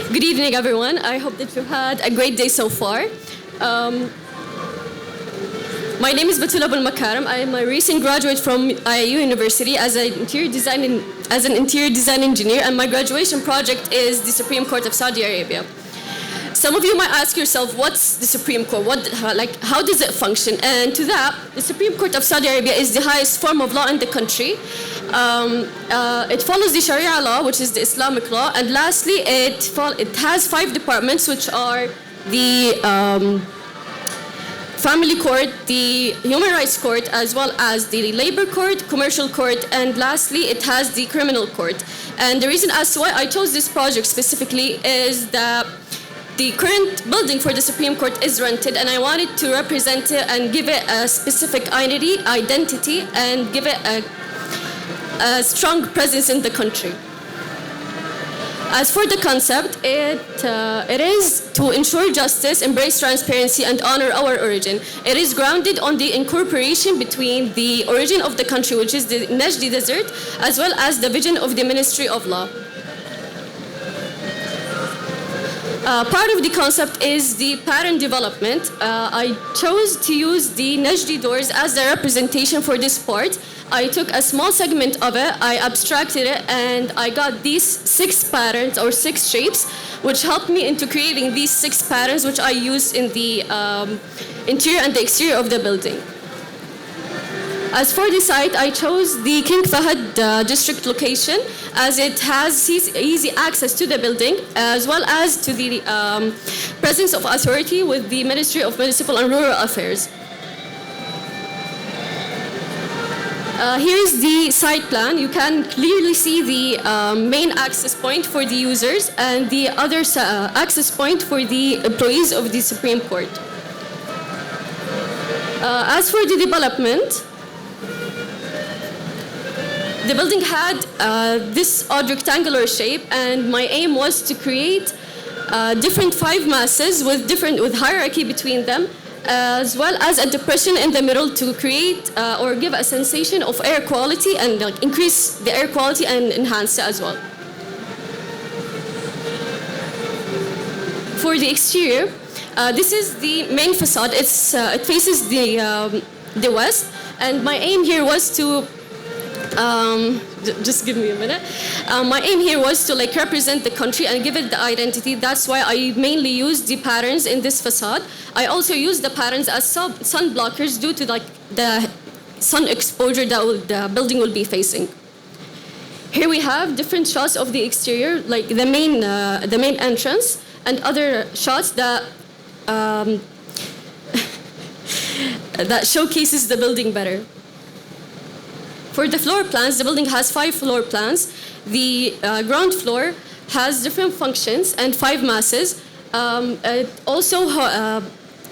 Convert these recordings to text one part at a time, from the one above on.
Good evening, everyone. I hope that you've had a great day so far. My name is Batula Abul Makaram. I am a recent graduate from IIU University as an interior design engineer, and my graduation project is the Supreme Court of Saudi Arabia. Some of you might ask yourself, what's the Supreme Court? How does it function? And to that, the Supreme Court of Saudi Arabia is the highest form of law in the country. It follows the Sharia law, which is the Islamic law. And lastly, it has 5 departments, which are the Family Court, the Human Rights Court, as well as the Labor Court, Commercial Court, and lastly, it has the Criminal Court. And the reason as to why I chose this project specifically is that the current building for the Supreme Court is rented, and I wanted to represent it and give it a specific identity and give it a strong presence in the country. As for the concept, it is to ensure justice, embrace transparency, and honor our origin. It is grounded on the incorporation between the origin of the country, which is the Najdi Desert, as well as the vision of the Ministry of Law. Part of the concept is the pattern development. I chose to use the Najdi doors as the representation for this part. I took a small segment of it, I abstracted it, and I got these 6 patterns or 6 shapes, which helped me into creating these 6 patterns, which I used in the interior and the exterior of the building. As for the site, I chose the King Fahd district location, as it has easy access to the building, as well as to the presence of authority with the Ministry of Municipal and Rural Affairs. Here is the site plan. You can clearly see the main access point for the users and the other access point for the employees of the Supreme Court. As for the development, the building had this odd rectangular shape, and my aim was to create different 5 masses with hierarchy between them, as well as a depression in the middle to create or give a sensation of air quality and increase the air quality and enhance it as well. For the exterior, this is the main facade. It faces the west, and my aim here was to just give me a minute. My aim here was to represent the country and give it the identity. That's why I mainly used the patterns in this facade. I also used the patterns as sun blockers due to the sun exposure that the building will be facing. Here we have different shots of the exterior, like the main entrance, and other shots that that showcases the building better. For the floor plans, the building has 5 floor plans. The ground floor has different functions and 5 masses. It also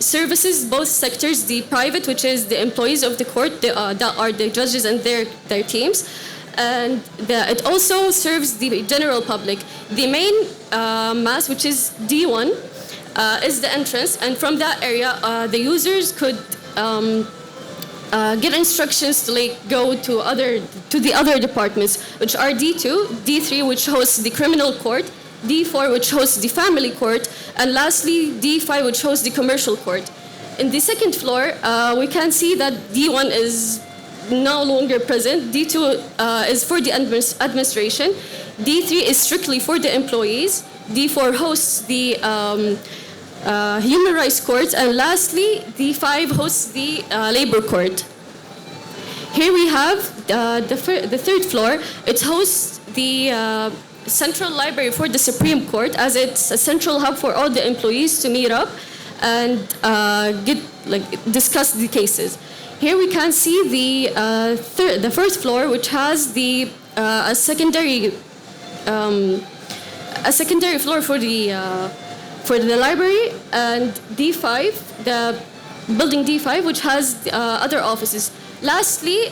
services both sectors, the private, which is the employees of the court, that are the judges and their teams. And it also serves the general public. The main mass, which is D1, is the entrance. And from that area, the users could get instructions to go to the other departments, which are D2, D3, which hosts the criminal court, D4, which hosts the family court, and lastly D5, which hosts the commercial court. In the second floor, we can see that D1 is no longer present. D2 is for the administration. D3 is strictly for the employees. D4 hosts the Human Rights Court, and lastly, D5 hosts the Labor Court. Here we have the third floor. It hosts the Central Library for the Supreme Court, as it's a central hub for all the employees to meet up and discuss the cases. Here we can see the first floor, which has a secondary floor for the library, and D5, the building D5, which has other offices. Lastly,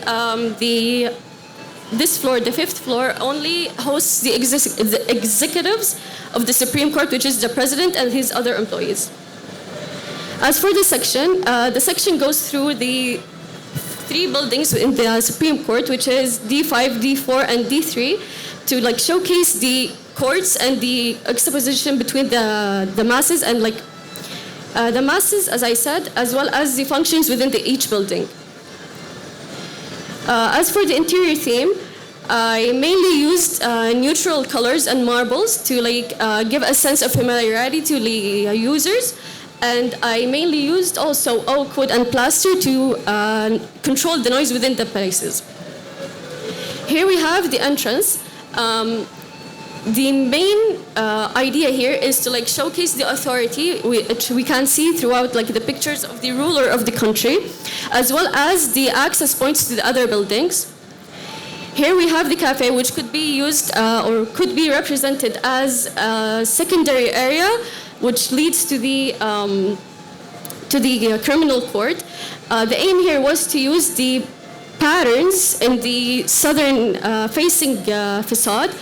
this floor, the 5th floor, only hosts the executives of the Supreme Court, which is the president and his other employees. As for the section goes through the 3 buildings in the Supreme Court, which is D5, D4, and D3, to showcase the courts and the juxtaposition between the masses and like the masses, as I said, as well as the functions within each building. As for the interior theme, I mainly used neutral colors and marbles to like give a sense of familiarity to the users, and I mainly used also oak wood and plaster to control the noise within the places. Here we have the entrance. The main idea here is to like showcase the authority which we can see throughout like the pictures of the ruler of the country, as well as the access points to the other buildings. Here we have the cafe, which could be used or could be represented as a secondary area, which leads to the criminal court. The aim here was to use the patterns in the southern facing facade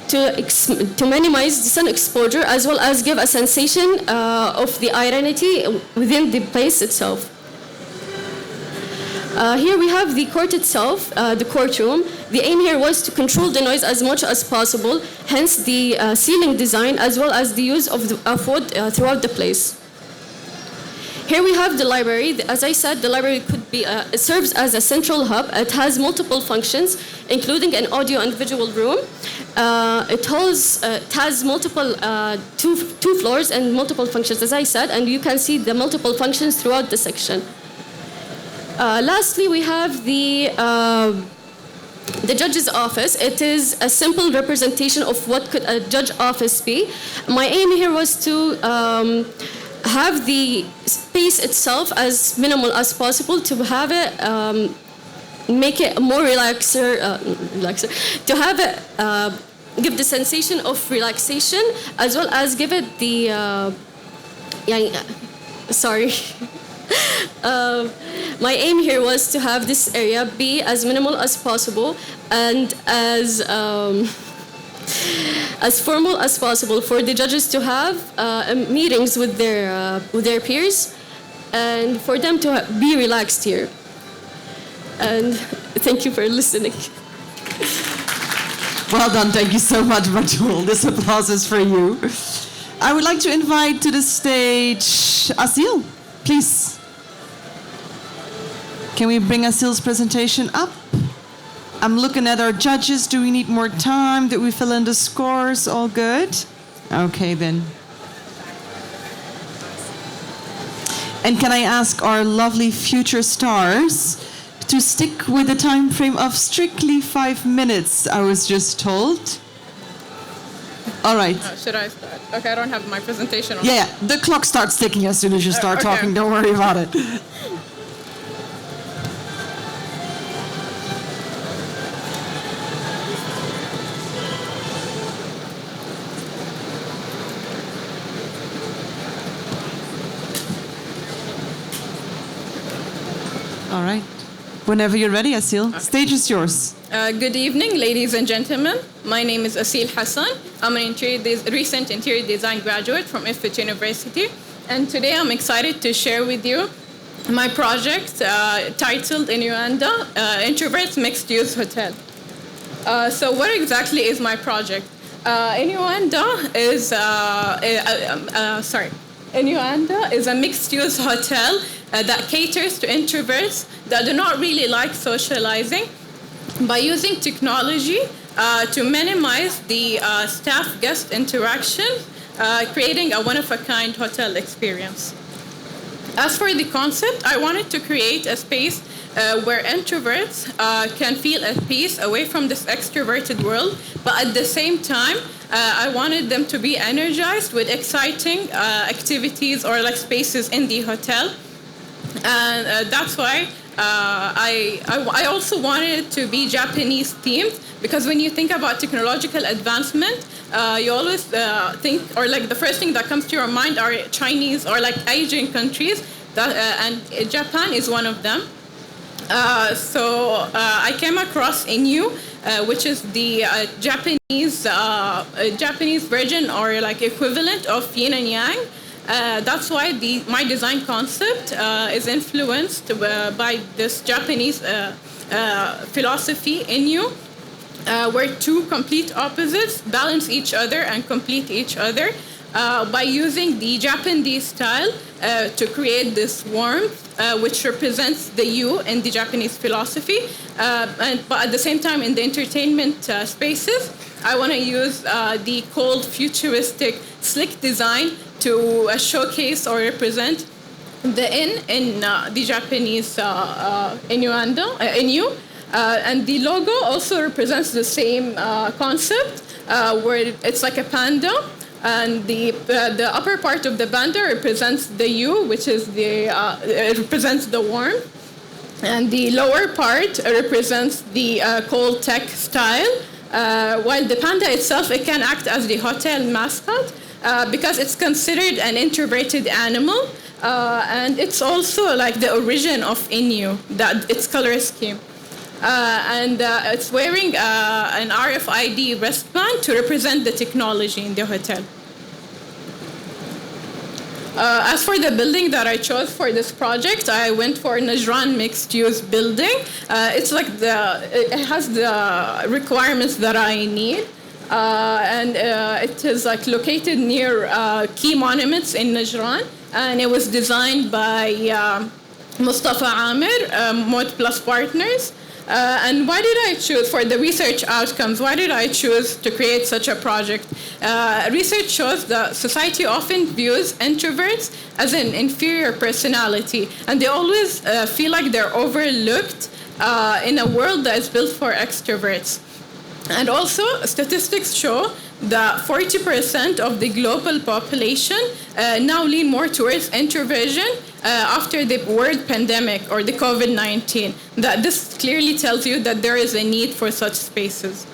to minimize the sun exposure, as well as give a sensation of the ironity within the place itself. Here we have the court itself, the courtroom. The aim here was to control the noise as much as possible, hence the ceiling design, as well as the use of wood throughout the place. Here we have the library. As I said, the library could be it serves as a central hub. It has multiple functions, including an audio and visual room. It has multiple two floors and multiple functions, as I said, and you can see the multiple functions throughout the section. Lastly, we have the judge's office. It is a simple representation of what could a judge office be. My aim here was to have the space itself as minimal as possible, to have it make it more relaxer, to have it give the sensation of relaxation, as well as give it the my aim here was to have this area be as minimal as possible and as formal as possible for the judges to have meetings with their peers, and for them to be relaxed here. And thank you for listening. Well done. Thank you so much, Batul. This applause is for you. I would like to invite to the stage Asil, please. Can we bring Asil's presentation up? I'm looking at our judges. Do we need more time? Did we fill in the scores? All good? Okay, then. And can I ask our lovely future stars to stick with the time frame of strictly 5 minutes, I was just told. All right. Should I start? Okay, I don't have my presentation on. Yeah, the clock starts ticking as soon as you start talking. Don't worry about it. All right. Whenever you're ready, Asil. Okay. Stage is yours. Good evening, ladies and gentlemen. My name is Asil Hassan. I'm an recent interior design graduate from Ifit University. And today I'm excited to share with you my project titled Innuendo, Introverts Mixed Use Hotel. So what exactly is my project? Innuendo is a mixed-use hotel that caters to introverts that do not really like socializing, by using technology to minimize the staff-guest interaction, creating a one-of-a-kind hotel experience. As for the concept, I wanted to create a space where introverts can feel at peace away from this extroverted world, but at the same time, I wanted them to be energized with exciting activities or like spaces in the hotel. And that's why I also wanted it to be Japanese themed, because when you think about technological advancement, you always think, or like the first thing that comes to your mind are Chinese or like Asian countries, and Japan is one of them. So I came across Inu, which is the Japanese version or like equivalent of yin and yang. That's why my design concept is influenced by this Japanese philosophy, Inu. where two complete opposites balance each other and complete each other by using the Japanese style to create this warmth, which represents the U in the Japanese philosophy. But at the same time, in the entertainment spaces, I want to use the cold, futuristic, slick design to showcase or represent the in the Japanese inu. And the logo also represents the same concept, where it's like a panda. And the upper part of the panda represents the U, which is it represents the warmth. And the lower part represents the cold tech style. While the panda itself, it can act as the hotel mascot because it's considered an introverted animal. And it's also like the origin of Inu, its color scheme. And it's wearing an RFID wristband to represent the technology in the hotel. As for the building that I chose for this project, I went for Najran mixed-use building. It has the requirements that I need. And it is like located near key monuments in Najran. And it was designed by Mustafa Amir, Mod Plus Partners. And why did I choose, for the research outcomes, why did I choose to create such a project? Research shows that society often views introverts as an inferior personality, and they always feel like they're overlooked in a world that is built for extroverts. And also, statistics show that 40% of the global population now lean more towards introversion after the word pandemic or the COVID-19. That this clearly tells you that there is a need for such spaces.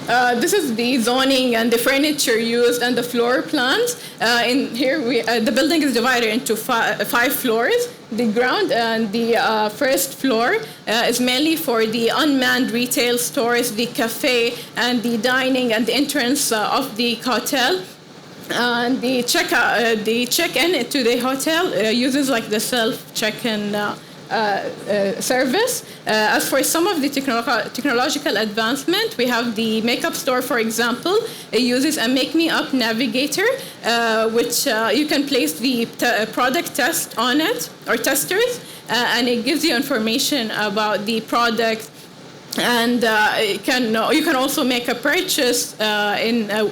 This is the zoning and the furniture used and the floor plans. In here, the building is divided into five floors. The ground and the first floor is mainly for the unmanned retail stores, the cafe, and the dining and the entrance of the hotel. And the check-in to the hotel uses like the self-check-in service. As for some of the technological advancement, we have the makeup store, for example. It uses a Make Me Up navigator, which you can place the product test on it, or testers, and it gives you information about the product. And you can also make a purchase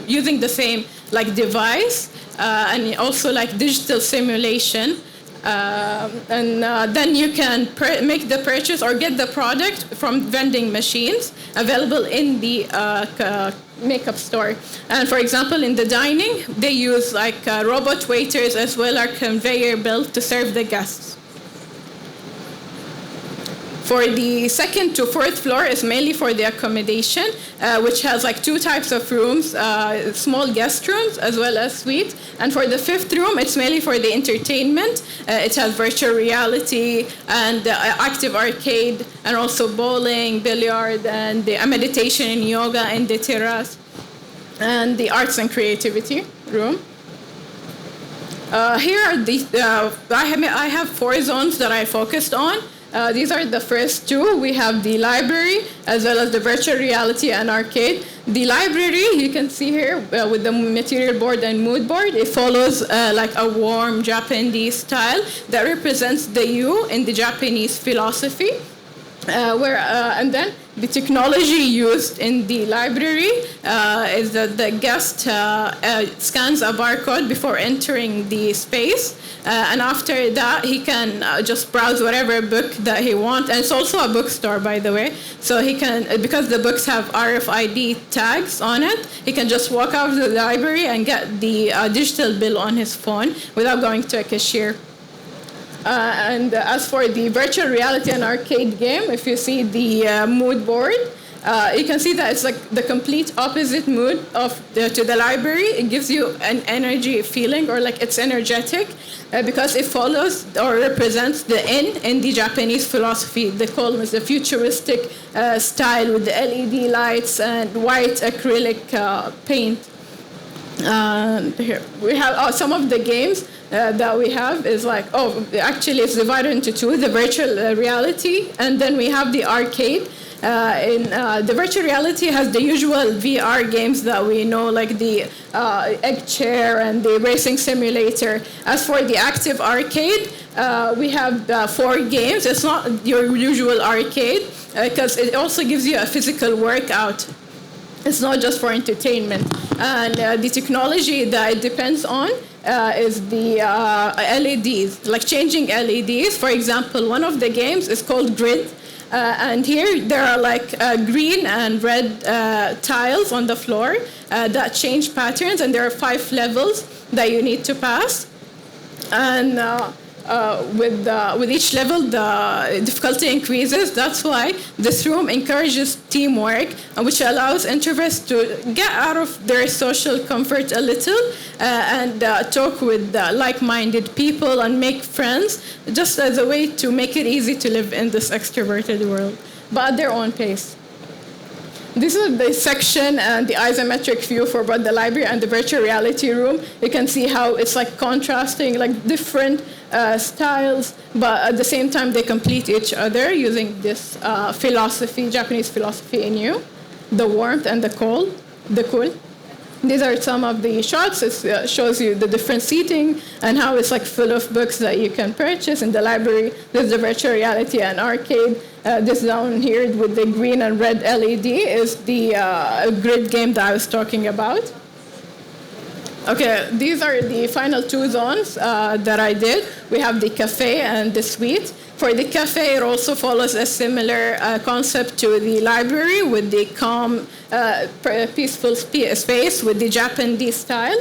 using the same like device, and also like digital simulation. Then you can make the purchase or get the product from vending machines available in the makeup store. And for example, in the dining, they use like robot waiters as well as conveyor belt to serve the guests. For the second to fourth floor is mainly for the accommodation, which has like two types of rooms, small guest rooms as well as suite. And for the fifth room, it's mainly for the entertainment. It has virtual reality and active arcade, and also bowling, billiard, and the meditation and yoga in the terrace, and the arts and creativity room. Here are I have 4 zones that I focused on. These are the first 2. We have the library as well as the virtual reality and arcade. The library, you can see here with the material board and mood board, it follows like a warm Japanese style that represents the U in the Japanese philosophy. And then the technology used in the library is that the guest scans a barcode before entering the space. And after that, he can just browse whatever book that he wants. And it's also a bookstore, by the way. So he can, because the books have RFID tags on it, he can just walk out of the library and get the digital bill on his phone without going to a cashier. And as for the virtual reality and arcade game, if you see the mood board, you can see that it's like the complete opposite mood to the library. It gives you an energy feeling, or like it's energetic, because it follows or represents the in the Japanese philosophy. They call it the futuristic style with the LED lights and white acrylic paint. Here we have some of the games that we have is like, actually it's divided into 2, the virtual reality, and then we have the arcade. The virtual reality has the usual VR games that we know, like the egg chair and the racing simulator. As for the active arcade, we have 4 games. It's not your usual arcade because it also gives you a physical workout. It's not just for entertainment. And the technology that it depends on is the LEDs, like changing LEDs. For example, one of the games is called Grid. And here there are like green and red tiles on the floor that change patterns, and there are 5 levels that you need to pass. And with each level, the difficulty increases. That's why this room encourages teamwork, which allows introverts to get out of their social comfort a little and talk with like-minded people and make friends, just as a way to make it easy to live in this extroverted world, but at their own pace. This is the section and the isometric view for both the library and the virtual reality room. You can see how it's like contrasting, like different styles, but at the same time they complete each other using this philosophy, Japanese philosophy in you, the warmth and the cool. These are some of the shots. It shows you the different seating and how it's like full of books that you can purchase in the library. There's the virtual reality and arcade. This down here with the green and red LED is the grid game that I was talking about. Okay, these are the final 2 zones that I did. We have the cafe and the suite. For the cafe, it also follows a similar concept to the library with the calm, peaceful space with the Japanese style.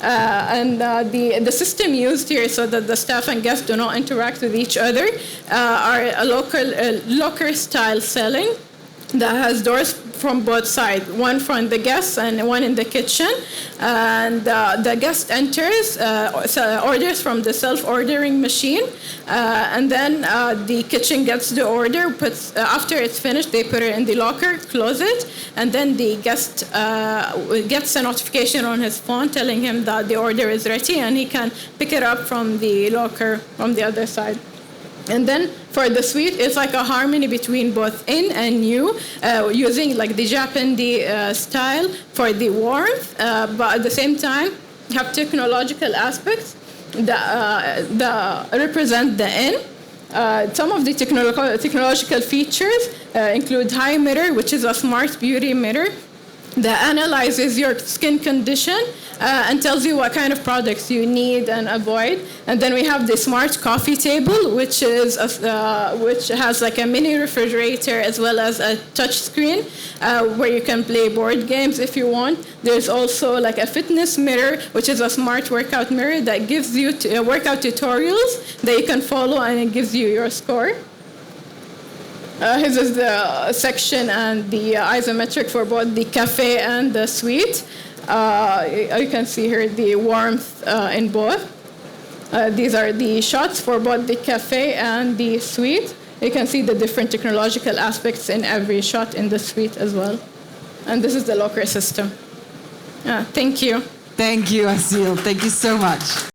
And the system used here so that the staff and guests do not interact with each other are a locker-style ceiling that has doors from both sides, one from the guests and one in the kitchen. And the guest enters, orders from the self-ordering machine, and then the kitchen gets the order, after it's finished, they put it in the locker, close it, and then the guest gets a notification on his phone telling him that the order is ready, and he can pick it up from the locker from the other side. And then for the suite, it's like a harmony between both in and you, using like the Japanese style for the warmth, but at the same time have technological aspects that represent the in. Some of the technological features include high mirror, which is a smart beauty mirror that analyzes your skin condition and tells you what kind of products you need and avoid. And then we have the smart coffee table, which has like a mini refrigerator as well as a touch screen where you can play board games if you want. There's also like a fitness mirror, which is a smart workout mirror that gives you workout tutorials that you can follow, and it gives you your score. This is the section and the isometric for both the cafe and the suite. You can see here the warmth in both. These are the shots for both the cafe and the suite. You can see the different technological aspects in every shot in the suite as well. And this is the locker system. Thank you. Thank you, Asil. Thank you so much.